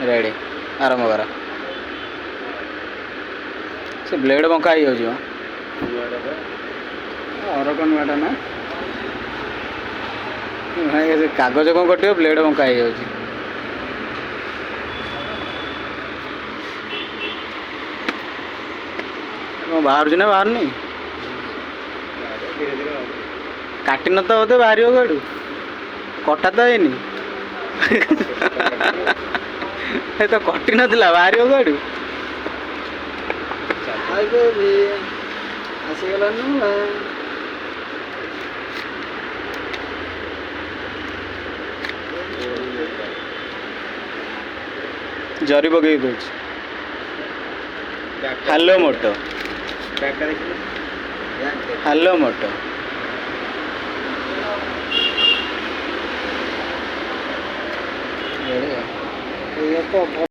ready आरंभ कर से ब्लेड बंका हो अरकन बाटा ना भाई कागज कौन कटे ब्लेड बंका हो बाहर ना बाहर नहीं काटी न तो बोधे बाहर गाड़ू कटा तो है तो कटी नाला बाहर गाड़ू आसीगला जरी पकई दे हेलो मोटो हेलो मोटो